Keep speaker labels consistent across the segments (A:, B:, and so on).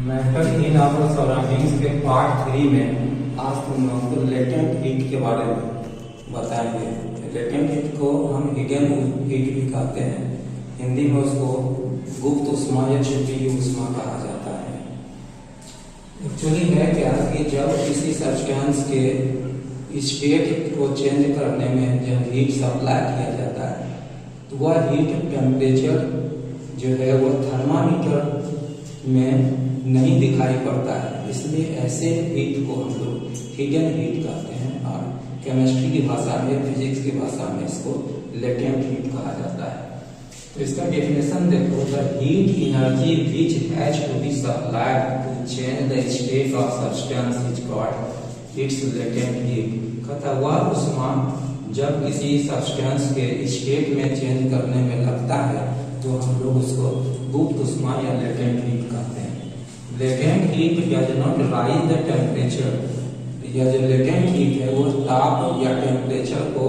A: Matter in our surroundings के part 3 में आज तुम लोगों को लेटेंट हीट के बारे में बताएंगे। लेटेंट हीट को हम हिडन हीट भी कहते हैं, हिंदी में उसको गुप्त उष्मा या छिपी हुई उष्मा कहा जाता है। एक्चुअली है क्या कि जब किसी सब्सटेंस के स्टेट को चेंज करने में जब हीट सप्लाई किया जाता है तो वह हीट टेम्परेचर जो है वो थर्मामीटर में नहीं दिखाई पड़ता है, इसलिए ऐसे हीट को हम लोग हिडन हीट कहते हैं और केमिस्ट्री की भाषा में, फिजिक्स की भाषा में इसको लेटेंट हीट कहा जाता है। तो इसका डेफिनेशन देखो, the heat energy which has to be supplied to change the state of substance is called its latent heat. कहता वह उष्मा जब किसी सब्सटेंस के स्टेट में चेंज करने में लगता है तो हम लोग उसको गुप्त उष्मा या लेटेंट हीट कहते हैं। Latent heat does not rise the temperature, या जो लेटेंट हीट है वो ताप या टेम्परेचर को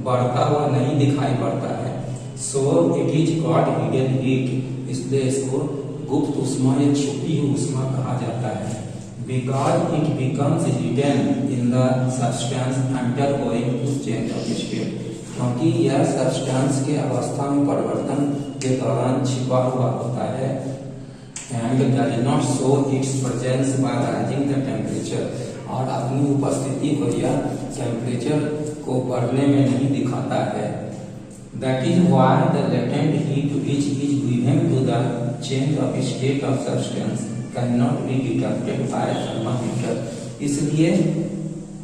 A: बढ़ता हुआ नहीं दिखाई पड़ता है, so it is called hidden heat, इसलिए इसको गुप्त उष्मा या छुपी हुई उष्मा कहा जाता है। Because it becomes hidden in the substance undergoing to change of state, क्योंकि यह सब्सटेंस के अवस्था में परिवर्तन के दौरान छिपा हुआ होता है। And does not show it's presents by rising the temperature, और अपनी उपस्थिति को या टेम्परेचर को बढ़ने में नहीं दिखाता है। That is why the latent heat which is given to the change of state of substance can not be detected by thermometer. इसलिए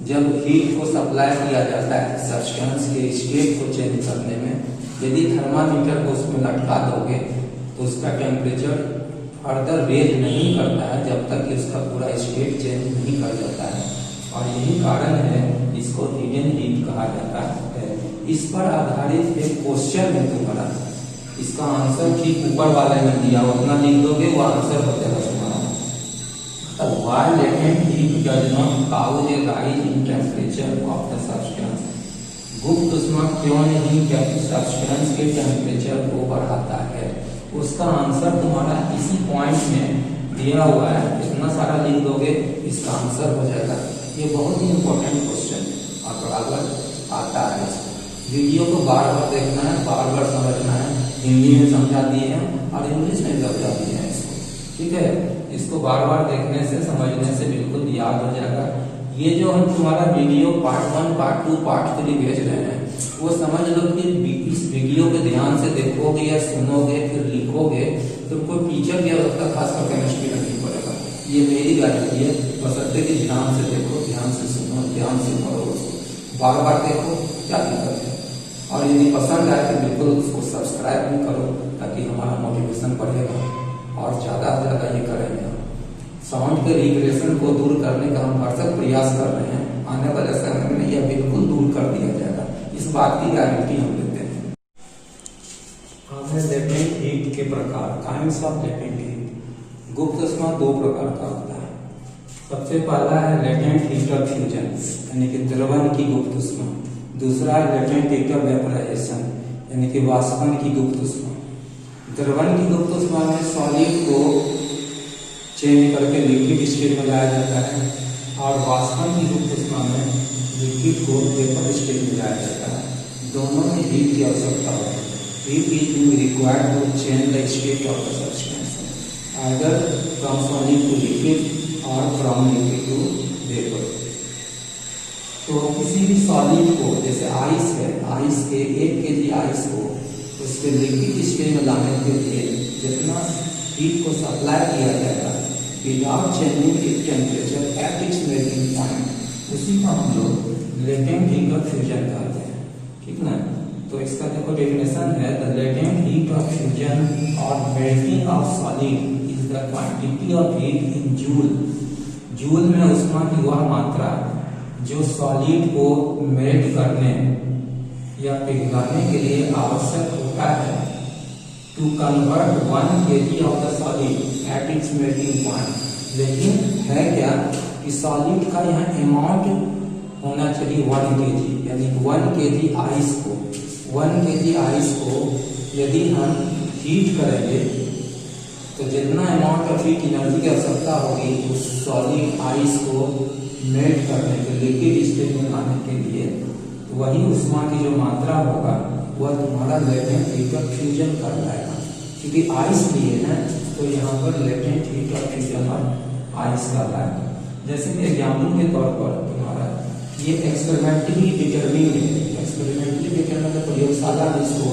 A: जब हीट को सप्लाई किया जाता है सब्सटेंस के स्टेट को चेंज करने में, यदि थर्मामीटर को उसमें लटका दोगे तो उसका टेम्परेचर फर्दर रेज नहीं करता है जब तक कि उसका पूरा स्टेट चेंज नहीं कर जाता है, और यही कारण है इसको हिडन हीट कहा जाता है। इस पर आधारित एक क्वेश्चन है तुम्हारा, इसका आंसर ठीक ऊपर वाले में दिया, उतना लिख दोगे वो आंसर हो जाएगा तुम्हारा। तब why latent heat does not cause a rise in temperature of the substance, गुप्त उष्मा क्यों नहीं सब्सटेंस के टेम्परेचर को बढ़ाता है, उसका आंसर तुम्हारा इसी पॉइंट में दिया हुआ है। इतना सारा लिख दोगे इसका आंसर हो जाएगा। ये बहुत ही इंपॉर्टेंट क्वेश्चन और बराबर आता है। वीडियो को बार बार देखना है, बार बार समझना है। हिंदी में समझा दिए हैं और इंग्लिश में समझा दिए हैं इसको, ठीक है। इसको बार बार देखने से, समझने से बिल्कुल याद हो जाएगा। ये जो हम तुम्हारा वीडियो पार्ट 1, पार्ट 2, पार्ट 3 भेज रहे हैं वो समझ लो कि इस वीडियो को ध्यान से देखोगे या सुनोगे फिर लिखोगे तो कोई टीचर की आवश्यकता खासकर केमिस्ट्री का नहीं पड़ेगा। ये मेरी गारंटी है, बशर्ते कि ध्यान से देखो, ध्यान से सुनो, ध्यान से पढ़ो, उसको बार बार देखो, क्या दिक्कत है। और यदि पसंद आए तो बिल्कुल उसको सब्सक्राइब भी करो ताकि हमारा मोटिवेशन बढ़ेगा और ज़्यादा से ज़्यादा ये करेंगे। साउंड के रिग्रेशन को दूर करने का हम भरसक प्रयास कर रहे हैं, आने वाले समय में यह बिल्कुल दूर कर दिया जाएगा, इस बात की गारंटी हम लेते हैं। लेटेंट हीट के प्रकार, काइंड्स ऑफ लेटेंट हीट। गुप्त उष्मा दो प्रकार का होता है। सबसे पहला है लेटेंट हीट ऑफ फ्यूजन, यानी कि द्रवण की गुप्त उष्मा। दूसरा है लेटेंट हीट ऑफ वेपोराइजेशन, यानी कि वाष्पन की गुप्त उष्मा। द्रवण की गुप्त उष्मा में सॉलिड को चेंज करके लिक्विड स्टेट में लाया जाता है, और वाष्पन की गुप्त उष्मा में लिक्विड को वेपर स्टेट में लाया जाता है। दोनों में हीट की आवश्यकता होती है। Heat is required to change the state of the substance, either from solid to liquid और फ्रॉम लिक्विड टू वेपर। तो किसी भी सॉलिड को, जैसे आइस है, आइस के 1 kg आइस को उसके लिक्विड स्टेट में लाने के लिए जितना हीट को सप्लाई किया जाएगा without changing its temperature at its melting point, उसी को हम लोग लेटेंट हीट ऑफ फ्यूजन कहते हैं, ठीक ना। तो इसका देखो डेफिनेशन है, the latent heat of fusion और melting of solid is the quantity of heat in joule. Joule में उष्मा की वह मात्रा जो सॉलिड को मेल्ट करने या पिघलाने के लिए आवश्यक होता है to convert 1 kg of the solid at its melting point. लेकिन है क्या कि सॉलिड का यहाँ अमाउंट होना चाहिए 1 kg, यानी 1 kg आइस को यदि हम हीट करेंगे तो तो जितना अमाउंट ऑफ हीट एनर्जी की आवश्यकता होगी उस सॉलिड आइस को मेल्ट करने के लिक्विड स्टेट में लाने के लिए, वही उष्मा की जो मात्रा होगा वह तुम्हारा लेटेंट हीट ऑफ फ्यूजन कर लाएगा। क्योंकि आइस लिए है तो यहाँ पर latent heat of fusion of ice कर लाएगा। जैसे कि एग्जाम्पल के तौर पर तुम्हारा ये एक्सपेरिमेंटली डिटरमिन्ड है, एक्सपेरिमेंटली डिटरमिन्ड प्रयोगशाला में इसको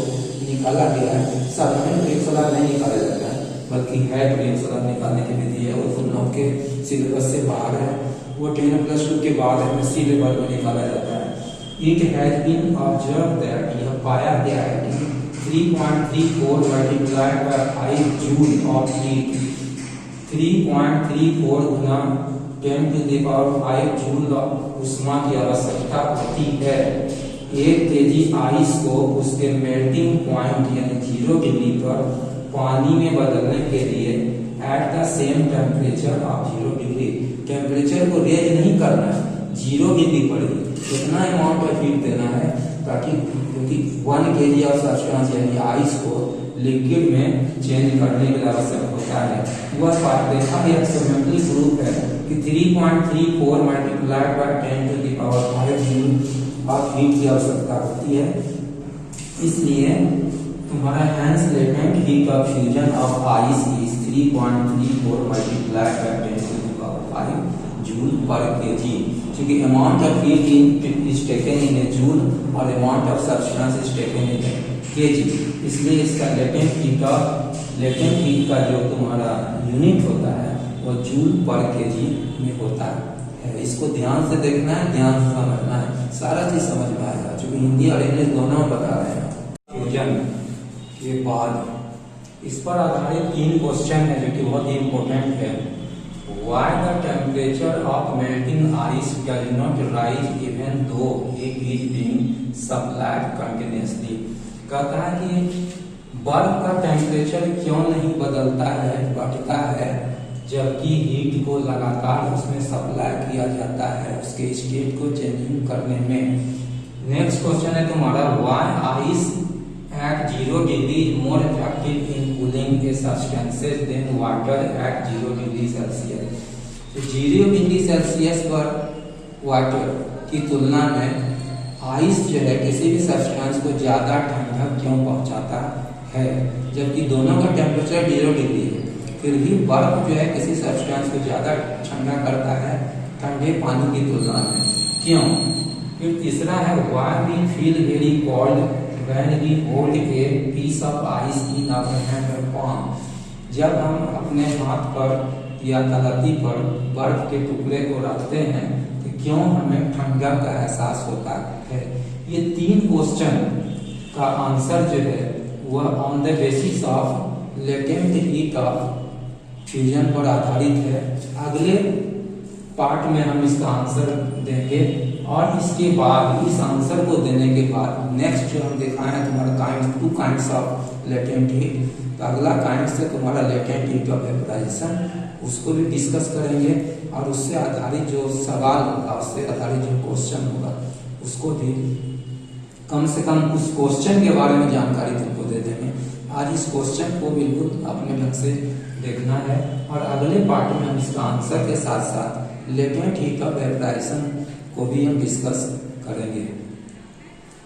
A: निकाला गया है। साधारण प्रयोगशाला नहीं निकाला जाता है, बल्कि है प्रयोगशाला निकालने की विधि है, वो तुम लोग के सिलेबस से बाहर है, वो 10+2 के बाद है, सी लेवल में निकाला जाता है। It has been observe that, यह पाया गया है कि 3.34 multiplied by 5 joule of heat, 3.34 गुना 10⁵ जूल उष्मा की आवश्यकता होती है 1 केजी आइस को उसके मेल्टिंग पॉइंट यानी 0 डिग्री पर पानी में बदलने के लिए at the same temperature of 0 degree. Temperature को रेज नहीं करना है, 0 डिग्री पर इतना अमाउंट ऑफ हीट देना है ताकि, क्योंकि 1 केजी ऑफ सब्सटेंस यानी आइस को लिक्विड में चेंज करने के लिए आवश्यक होता है। वह पार्ट देखा गया एक्सपेरिमेंटली प्रूफ है कि 3.34 multiplied by 10⁵ joule of heat की आवश्यकता होती है। इसलिए तुम्हारा hence latent heat of fusion of ice is 3.34 multiplied by 10⁵ joule per KG. क्योंकि amount of heat is taken in a joule और amount of substance is taken in a KG, इसलिए इसका लेटेंट हीट का जो तुम्हारा unit होता है वो जूल पर केजी में होता है। इसको ध्यान से देखना है, ध्यान से समझना है, सारा चीज समझ में आएगा। क्योंकि हिंदी और इंग्लिश दोनों बता रहे हैं। फ्यूजन के बाद इस पर आधारित 3 क्वेश्चन है जो कि बहुत ही इंपॉर्टेंट है। Why the temperature of melting ice does not rise even though it is being supplied continuously? कहता है कि बर्फ का टेम्परेचर क्यों नहीं बदलता है, बढ़ता है, जबकि हीट को लगातार उसमें सप्लाई किया जाता है उसके स्टेट को चेंजिंग करने में। नेक्स्ट क्वेश्चन है तुम्हारा why ice at 0 degree more effective in cooling a substances than water at 0 degree Celsius. तो 0 डिग्री सेल्सियस पर वाटर की तुलना में आइस जो है किसी भी सब्सटेंस को ज्यादा ठंडा क्यों पहुंचाता है, जबकि दोनों का टेम्परेचर 0 डिग्री है, फिर भी बर्फ जो है किसी सब्सटेंस को ज्यादा ठंडा करता है ठंडे पानी की तुलना में, क्यों? फिर तीसरा है why we feel very cold when we hold a piece of ice in our hand और पाम। जब हम अपने हाथ पर या तलती पर बर्फ के टुकड़े को रखते हैं तो क्यों हमें ठंडा का एहसास होता है। ये 3 क्वेश्चन का आंसर जो है वह on the basis of latent heat of fusion पर आधारित है। अगले पार्ट में हम इसका आंसर देंगे और इसके बाद इस आंसर को देने के बाद नेक्स्ट जो हम दिखाए हैं तुम्हारा 2 काइंड्स ऑफ लेटेंट हीट, तो अगला काइंड से तुम्हारा लेटेंट हीट ऑफ वेपोराइजेशन उसको भी डिस्कस करेंगे और उससे आधारित जो सवाल होगा, उससे आधारित जो क्वेश्चन होगा उसको भी कम से कम उस क्वेश्चन के बारे में जानकारी तुमको दे देंगे। आज इस क्वेश्चन को बिल्कुल अपने ढंग से देखना है और अगले पार्ट में हम इसका आंसर के साथ साथ लेटेंट हीट ऑफ वेपोराइजेशन को भी हम डिस्कस करेंगे।